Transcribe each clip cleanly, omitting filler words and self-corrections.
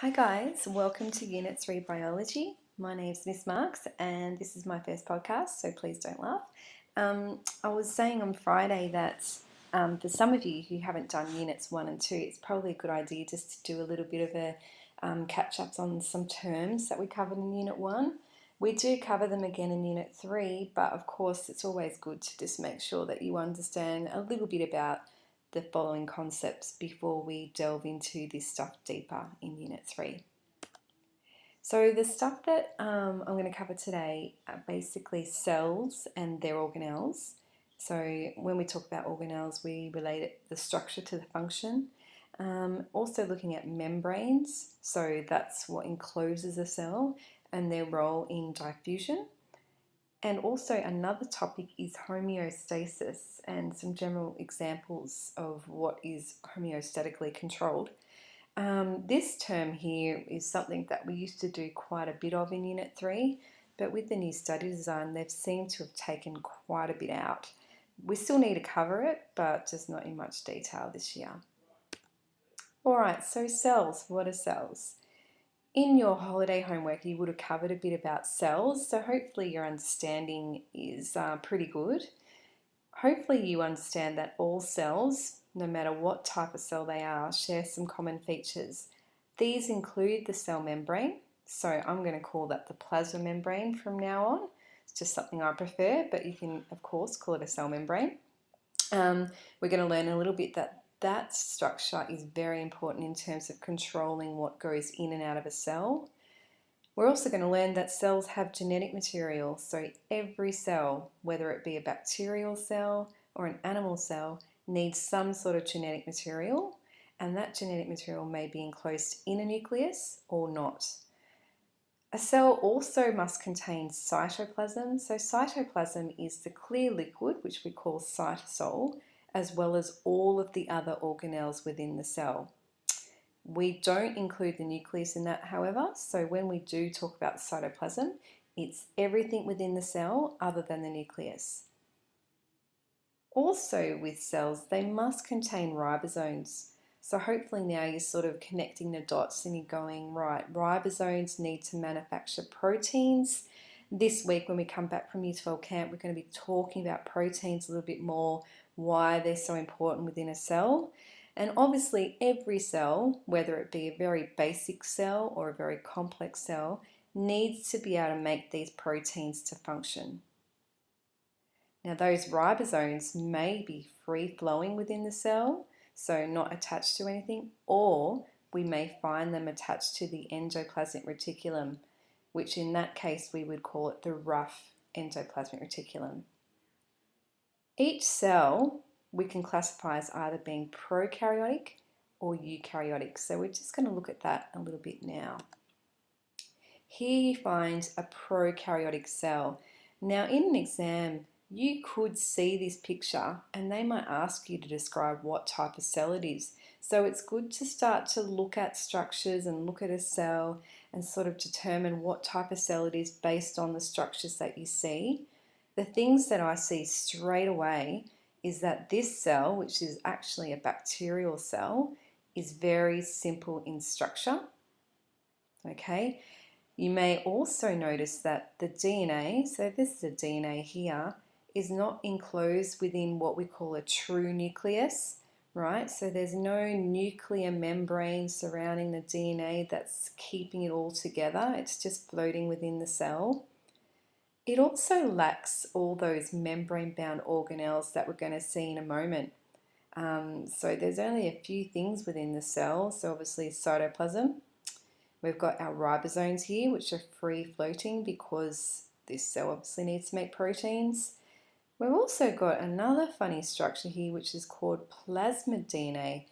Hi guys, welcome to Unit 3 Biology. My name's Miss Marks and this is my first podcast, so please don't laugh. I was saying on Friday that for some of you who haven't done Units 1 and 2, it's probably a good idea just to do a little bit of a catch-ups on some terms that we covered in Unit 1. We do cover them again in Unit 3, but of course it's always good to just make sure that you understand a little bit about the following concepts before we delve into this stuff deeper in Unit 3. So the stuff that I'm going to cover today are basically cells and their organelles. So when we talk about organelles, we relate the structure to the function. Also looking at membranes, so that's what encloses a cell and their role in diffusion. And also another topic is homeostasis and some general examples of what is homeostatically controlled. This term here is something that we used to do quite a bit of in Unit 3, but with the new study design, they've seemed to have taken quite a bit out. We still need to cover it, but just not in much detail this year. Alright, so cells. What are cells? In your holiday homework, you would have covered a bit about cells, so hopefully your understanding is pretty good. Hopefully you understand that all cells, no matter what type of cell they are, share some common features. These include the cell membrane, so I'm going to call that the plasma membrane from now on. It's just something I prefer, but you can of course call it a cell membrane. We're going to learn a little bit that structure is very important in terms of controlling what goes in and out of a cell. We're also going to learn that cells have genetic material, so every cell, whether it be a bacterial cell or an animal cell, needs some sort of genetic material, and that genetic material may be enclosed in a nucleus or not. A cell also must contain cytoplasm, so cytoplasm is the clear liquid, which we call cytosol, as well as all of the other organelles within the cell. We don't include the nucleus in that, however, so when we do talk about the cytoplasm, it's everything within the cell other than the nucleus. Also with cells, they must contain ribosomes. So hopefully now you're sort of connecting the dots and you're going, right, ribosomes need to manufacture proteins. This week when we come back from Year 12 camp, we're going to be talking about proteins a little bit more, why they're so important within a cell. And obviously every cell, whether it be a very basic cell or a very complex cell, needs to be able to make these proteins to function. Now those ribosomes may be free-flowing within the cell, so not attached to anything, or we may find them attached to the endoplasmic reticulum, which in that case we would call it the rough endoplasmic reticulum. Each cell we can classify as either being prokaryotic or eukaryotic. So we're just going to look at that a little bit now. Here you find a prokaryotic cell. Now in an exam, you could see this picture and they might ask you to describe what type of cell it is. So it's good to start to look at structures and look at a cell and sort of determine what type of cell it is based on the structures that you see. The things that I see straight away is that this cell, which is actually a bacterial cell, is very simple in structure. Okay, you may also notice that the DNA, so this is the DNA here, is not enclosed within what we call a true nucleus, right? So there's no nuclear membrane surrounding the DNA that's keeping it all together. It's just floating within the cell. It also lacks all those membrane-bound organelles that we're going to see in a moment. So there's only a few things within the cell. So obviously cytoplasm. We've got our ribosomes here, which are free-floating because this cell obviously needs to make proteins. We've also got another funny structure here, which is called plasmid DNA.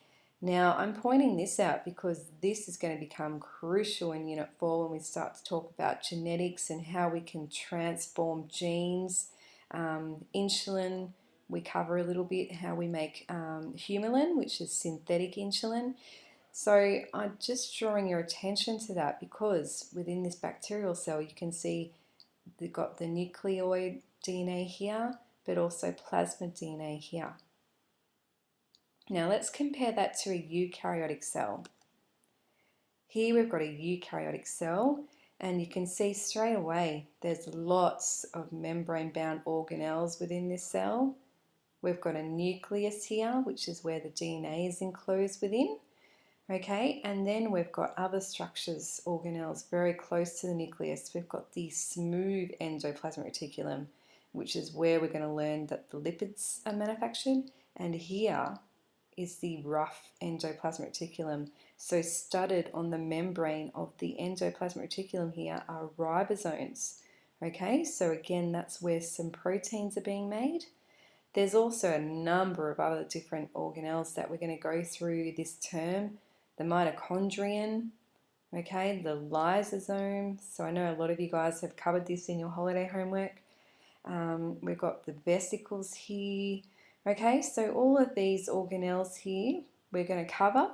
Now, I'm pointing this out because this is going to become crucial in Unit 4 when we start to talk about genetics and how we can transform genes. Insulin, we cover a little bit how we make humulin, which is synthetic insulin. So I'm just drawing your attention to that because within this bacterial cell you can see they've got the nucleoid DNA here, but also plasmid DNA here. Now let's compare that to a eukaryotic cell. Here we've got a eukaryotic cell, and you can see straight away there's lots of membrane-bound organelles within this cell. We've got a nucleus here, which is where the DNA is enclosed within. Okay, and then we've got other structures, organelles, very close to the nucleus. We've got the smooth endoplasmic reticulum, which is where we're going to learn that the lipids are manufactured. And here is the rough endoplasmic reticulum. So studded on the membrane of the endoplasmic reticulum here are ribosomes. Okay, so again, that's where some proteins are being made. There's also a number of other different organelles that we're going to go through this term. The mitochondrion, okay, the lysosome. So I know a lot of you guys have covered this in your holiday homework. We've got the vesicles here. Okay, so all of these organelles here we're going to cover.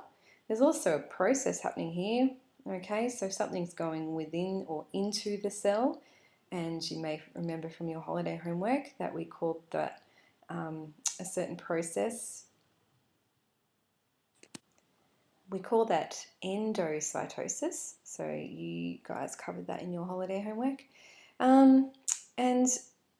There's also a process happening here. Okay, so something's going within or into the cell, and you may remember from your holiday homework that we called that a certain process. We call that endocytosis. So you guys covered that in your holiday homework. And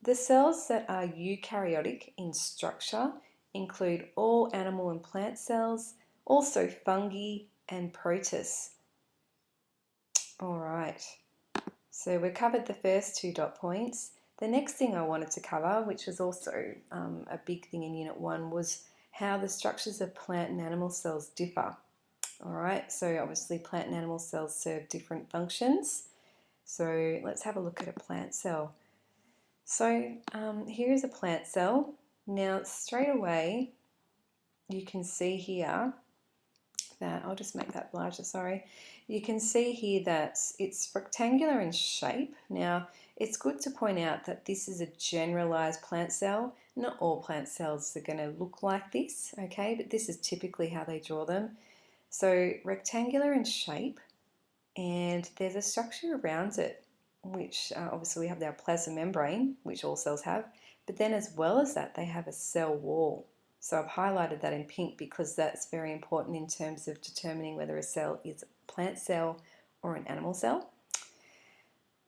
the cells that are eukaryotic in structure include all animal and plant cells, also fungi and protists. All right, so we covered the first 2 dot points. The next thing I wanted to cover, which was also a big thing in Unit 1, was how the structures of plant and animal cells differ. All right, so obviously plant and animal cells serve different functions. So let's have a look at a plant cell. So here is a plant cell. Now straight away you can see here that, I'll just make that larger, sorry. You can see here that it's rectangular in shape. Now it's good to point out that this is a generalized plant cell. Not all plant cells are going to look like this, okay, but this is typically how they draw them. So rectangular in shape, and there's a structure around it, which obviously we have our plasma membrane, which all cells have, but then as well as that they have a cell wall. So I've highlighted that in pink because that's very important in terms of determining whether a cell is a plant cell or an animal cell.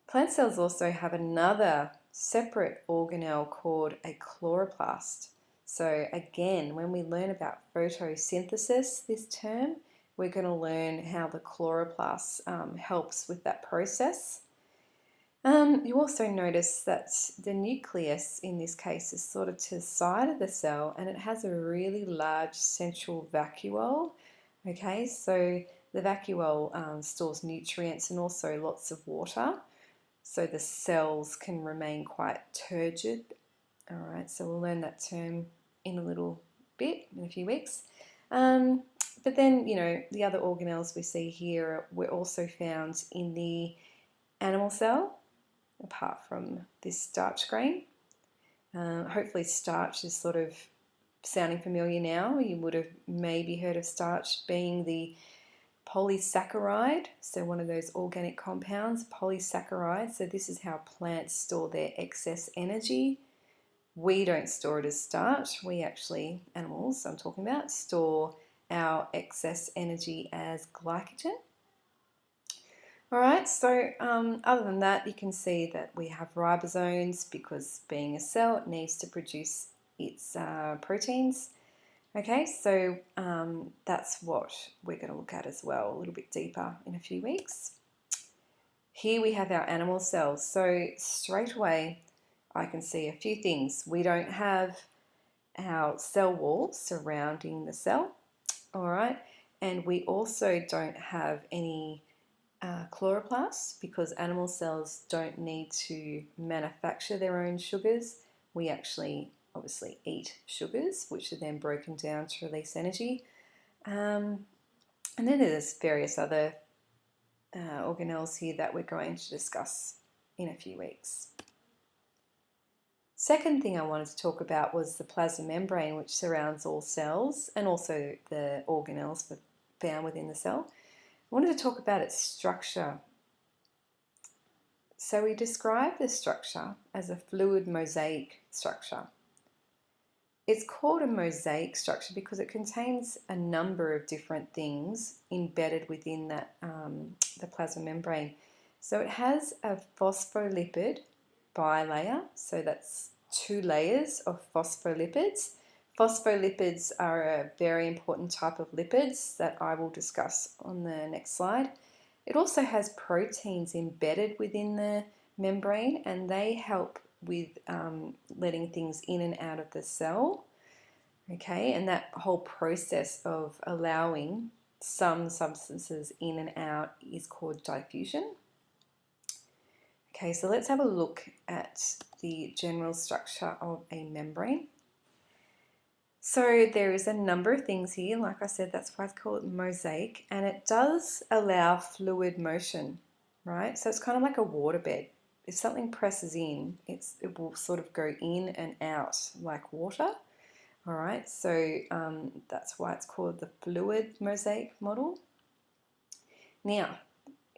Plant cells also have another separate organelle called a chloroplast. So again, when we learn about photosynthesis this term, we're going to learn how the chloroplast helps with that process. You also notice that the nucleus in this case is sort of to the side of the cell, and it has a really large central vacuole. Okay, so the vacuole stores nutrients and also lots of water, so the cells can remain quite turgid. All right, so we'll learn that term in a little bit, in a few weeks. But then, you know, the other organelles we see here were also found in the animal cell, apart from this starch grain. Hopefully starch is sort of sounding familiar now. You would have maybe heard of starch being the polysaccharide, so one of those organic compounds, polysaccharide. So this is how plants store their excess energy. We don't store it as starch. We actually, animals I'm talking about, store our excess energy as glycogen. All right, so other than that, you can see that we have ribosomes because being a cell, it needs to produce its proteins. Okay, so that's what we're going to look at as well, a little bit deeper in a few weeks. Here we have our animal cells. So straight away, I can see a few things. We don't have our cell wall surrounding the cell, all right, and we also don't have any chloroplasts because animal cells don't need to manufacture their own sugars. We actually obviously eat sugars, which are then broken down to release energy. And then there's various other organelles here that we're going to discuss in a few weeks. Second thing I wanted to talk about was the plasma membrane, which surrounds all cells and also the organelles found within the cell. I wanted to talk about its structure. So we describe the structure as a fluid mosaic structure. It's called a mosaic structure because it contains a number of different things embedded within that the plasma membrane. So it has a phospholipid bilayer, so that's 2 layers of phospholipids. Phospholipids are a very important type of lipids that I will discuss on the next slide. It also has proteins embedded within the membrane, and they help with letting things in and out of the cell. Okay, and that whole process of allowing some substances in and out is called diffusion. Okay, so let's have a look at the general structure of a membrane. So there is a number of things here. Like I said, that's why it's called mosaic, and it does allow fluid motion, right? So it's kind of like a waterbed. If something presses in, it will sort of go in and out like water. All right, so that's why it's called the fluid mosaic model. Now,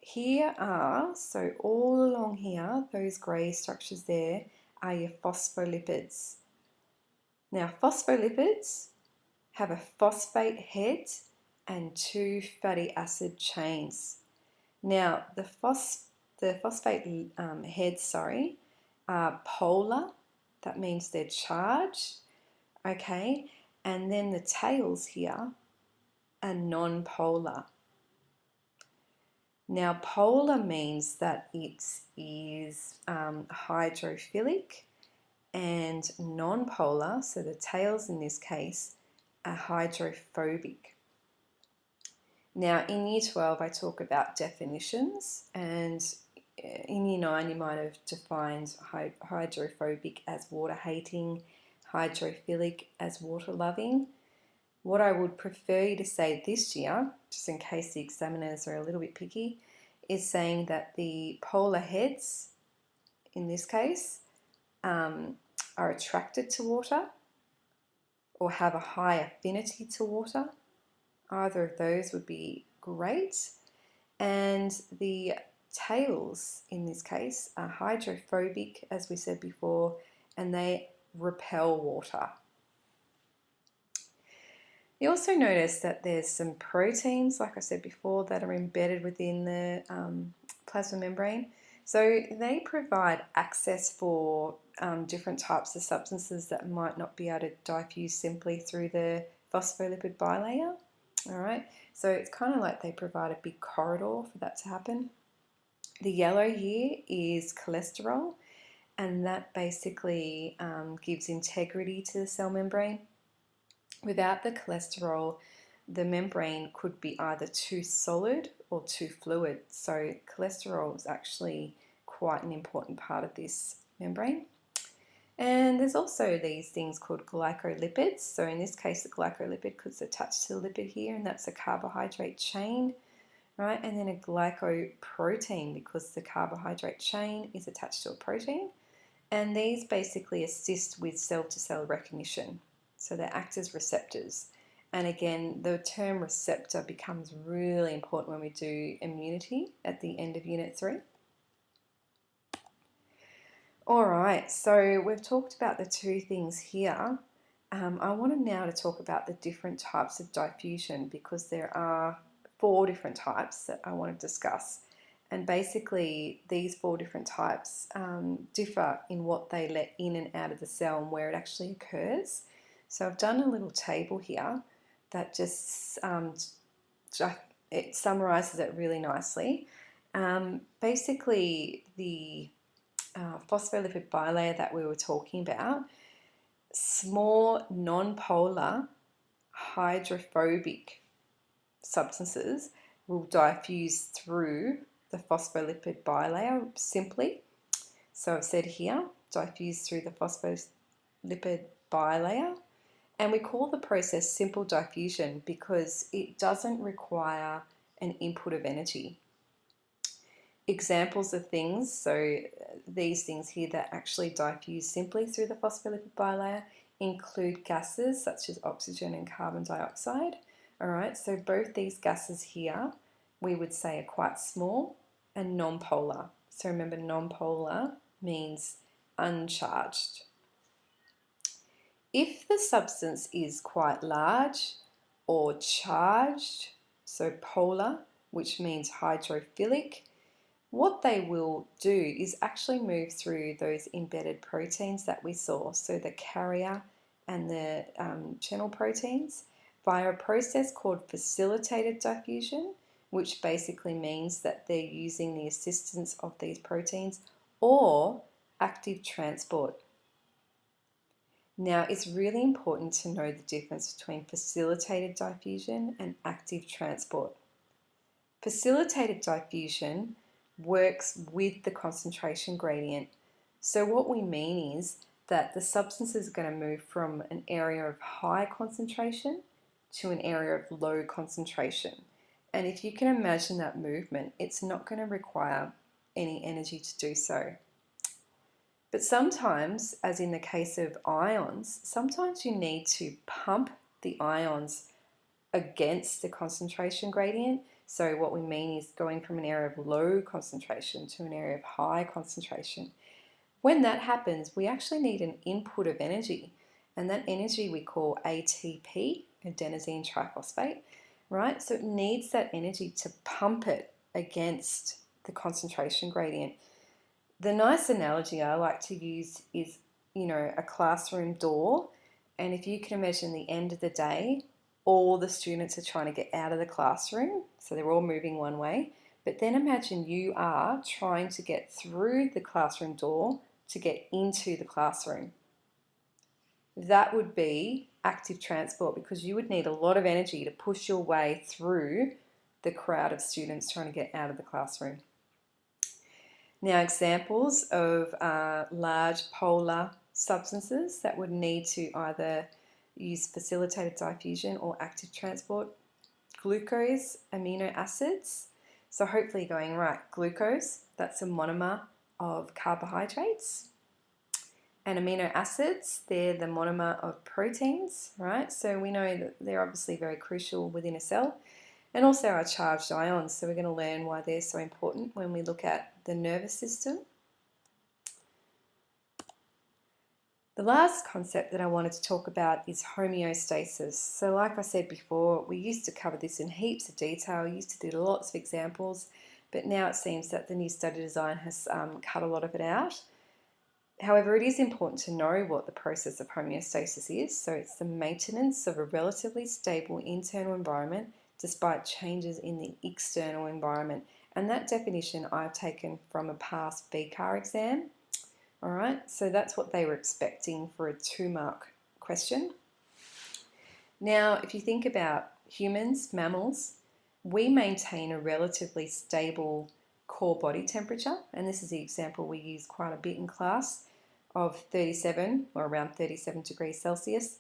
here are, so all along here, those grey structures there are your phospholipids. Now, phospholipids have a phosphate head and 2 fatty acid chains. Now, the phosphate heads, are polar. That means they're charged. Okay, and then the tails here are non-polar. Now, polar means that it is hydrophilic, and non-polar, so the tails in this case, are hydrophobic. Now, in Year 12, I talk about definitions, and in Year 9, you might have defined hydrophobic as water-hating, hydrophilic as water-loving. What I would prefer you to say this year, just in case the examiners are a little bit picky, is saying that the polar heads, in this case, are attracted to water or have a high affinity to water. Either of those would be great. And the tails, in this case, are hydrophobic, as we said before, and they repel water. You also notice that there's some proteins, like I said before, that are embedded within the plasma membrane. So they provide access for different types of substances that might not be able to diffuse simply through the phospholipid bilayer. All right, so it's kind of like they provide a big corridor for that to happen. The yellow here is cholesterol, and that basically gives integrity to the cell membrane. Without the cholesterol, the membrane could be either too solid or too fluid. So cholesterol is actually quite an important part of this membrane. And there's also these things called glycolipids. So in this case, the glycolipid because it's attached to the lipid here, and that's a carbohydrate chain, right? And then a glycoprotein because the carbohydrate chain is attached to a protein. And these basically assist with cell-to-cell recognition. So they act as receptors. And again, the term receptor becomes really important when we do immunity at the end of Unit 3. Alright, so we've talked about the 2 things here. I want now to talk about the different types of diffusion because there are 4 different types that I want to discuss. And basically these 4 different types differ in what they let in and out of the cell and where it actually occurs. So I've done a little table here that just it summarizes it really nicely. Basically the phospholipid bilayer that we were talking about, small non-polar hydrophobic substances will diffuse through the phospholipid bilayer simply. So I've said here, diffuse through the phospholipid bilayer. And we call the process simple diffusion because it doesn't require an input of energy. Examples of things, so these things here that actually diffuse simply through the phospholipid bilayer include gases such as oxygen and carbon dioxide. All right, so both these gases here we would say are quite small and non-polar. So remember, non-polar means uncharged. If the substance is quite large or charged, so polar, which means hydrophilic, what they will do is actually move through those embedded proteins that we saw, so the carrier and the channel proteins, via a process called facilitated diffusion, which basically means that they're using the assistance of these proteins, or active transport. Now, it's really important to know the difference between facilitated diffusion and active transport. Facilitated diffusion works with the concentration gradient. So what we mean is that the substance is going to move from an area of high concentration to an area of low concentration. And if you can imagine that movement, it's not going to require any energy to do so. But sometimes, as in the case of ions, sometimes you need to pump the ions against the concentration gradient. So what we mean is going from an area of low concentration to an area of high concentration. When that happens, we actually need an input of energy, and that energy we call ATP, adenosine triphosphate, right? So it needs that energy to pump it against the concentration gradient. The nice analogy I like to use is, a classroom door, and if you can imagine the end of the day, all the students are trying to get out of the classroom, so they're all moving one way, but then imagine you are trying to get through the classroom door to get into the classroom. That would be active transport, because you would need a lot of energy to push your way through the crowd of students trying to get out of the classroom. Now, examples of large polar substances that would need to either use facilitated diffusion or active transport: glucose, amino acids. So hopefully you're going, right, glucose, that's a monomer of carbohydrates. And amino acids, they're the monomer of proteins, right? So we know that they're obviously very crucial within a cell. And also our charged ions, so we're going to learn why they're so important when we look at the nervous system. The last concept that I wanted to talk about is homeostasis. So like I said before, we used to cover this in heaps of detail, used to do lots of examples, but now it seems that the new study design has cut a lot of it out. However, it is important to know what the process of homeostasis is. So it's the maintenance of a relatively stable internal environment despite changes in the external environment. And that definition I've taken from a past VCAR exam. All right, so that's what they were expecting for a 2-mark question. Now, if you think about humans, mammals, we maintain a relatively stable core body temperature, and this is the example we use quite a bit in class, of 37 or around 37 degrees Celsius,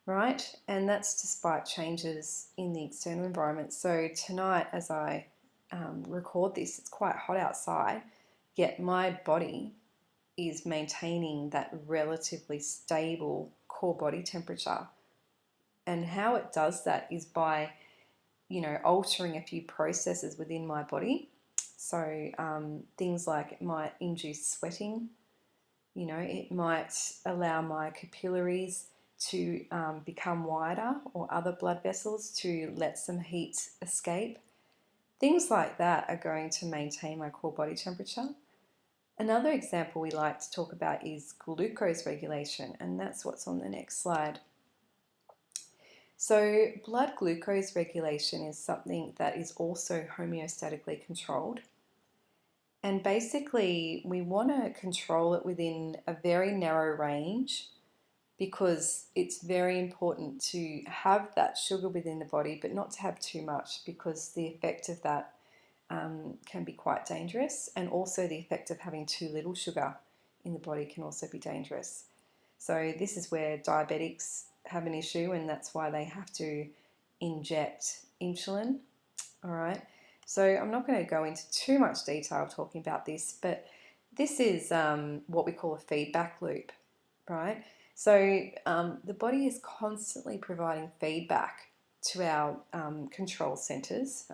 right? And that's despite changes in the external environment. So tonight, as I record this, it's quite hot outside, yet my body is maintaining that relatively stable core body temperature. And how it does that is by, altering a few processes within my body. So things like it might induce sweating, it might allow my capillaries to become wider, or other blood vessels to let some heat escape. Things like that are going to maintain my core body temperature. Another example we like to talk about is glucose regulation, and that's what's on the next slide. So blood glucose regulation is something that is also homeostatically controlled. And basically we want to control it within a very narrow range, because it's very important to have that sugar within the body, but not to have too much, because the effect of that can be quite dangerous, and also the effect of having too little sugar in the body can also be dangerous. So this is where diabetics have an issue, and that's why they have to inject insulin. All right, so I'm not going to go into too much detail talking about this, but this is what we call a feedback loop, right? So the body is constantly providing feedback to our control centers.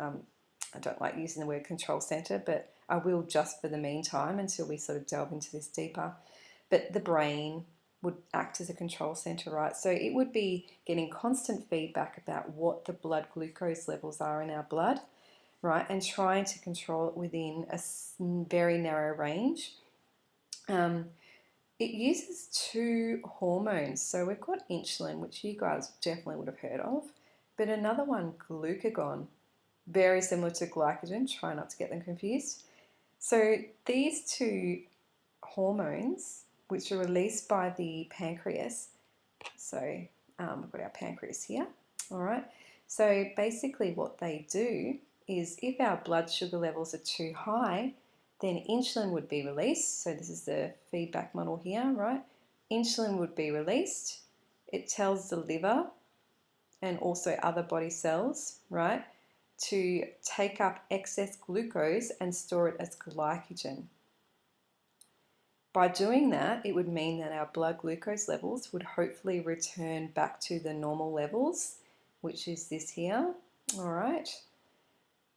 I don't like using the word control center, but I will just for the meantime until we sort of delve into this deeper. But the brain, would act as a control center, right? So it would be getting constant feedback about what the blood glucose levels are in our blood, right? And trying to control it within a very narrow range. It uses two hormones. So we've got insulin, which you guys definitely would have heard of, but another one, glucagon, very similar to glycogen. Try not to get them confused. So these two hormones, which are released by the pancreas, so we've got our pancreas here, all right? So basically what they do is if our blood sugar levels are too high, then insulin would be released. So this is the feedback model here, right? Insulin would be released. It tells the liver and also other body cells, right, to take up excess glucose and store it as glycogen. By doing that, it would mean that our blood glucose levels would hopefully return back to the normal levels, which is this here, all right?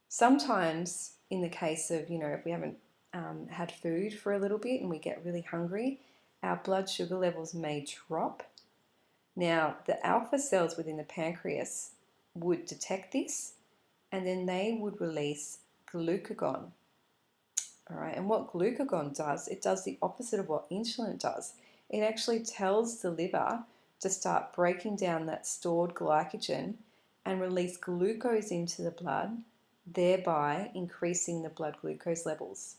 Sometimes in the case of, if we haven't had food for a little bit and we get really hungry, our blood sugar levels may drop. Now, the alpha cells within the pancreas would detect this, and then they would release glucagon. All right, and what glucagon does, it does the opposite of what insulin does. It actually tells the liver to start breaking down that stored glycogen and release glucose into the blood, thereby increasing the blood glucose levels.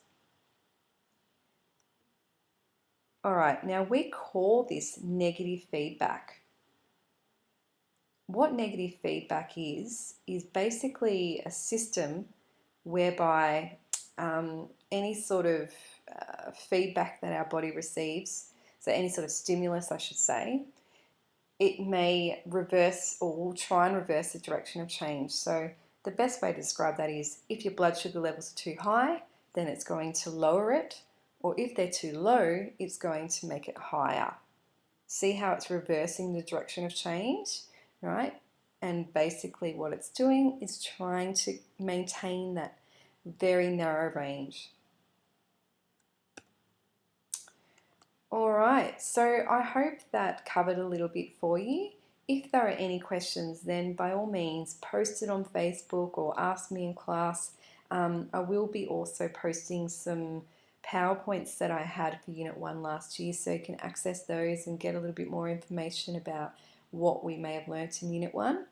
All right, now we call this negative feedback. What negative feedback is basically a system whereby any sort of feedback that our body receives, so any sort of stimulus, I should say, it may reverse or will try and reverse the direction of change. So the best way to describe that is if your blood sugar levels are too high, then it's going to lower it, or if they're too low, it's going to make it higher. See how it's reversing the direction of change, right? And basically what it's doing is trying to maintain that very narrow range. All right, so I hope that covered a little bit for you. If there are any questions, then by all means post it on Facebook or ask me in class. I will be also posting some PowerPoints that I had for Unit 1 last year, so you can access those and get a little bit more information about what we may have learnt in Unit 1.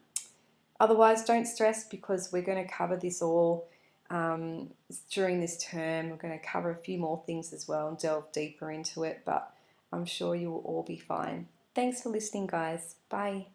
Otherwise, don't stress because we're going to cover this all during this term. We're going to cover a few more things as well and delve deeper into it, but I'm sure you will all be fine. Thanks for listening, guys. Bye.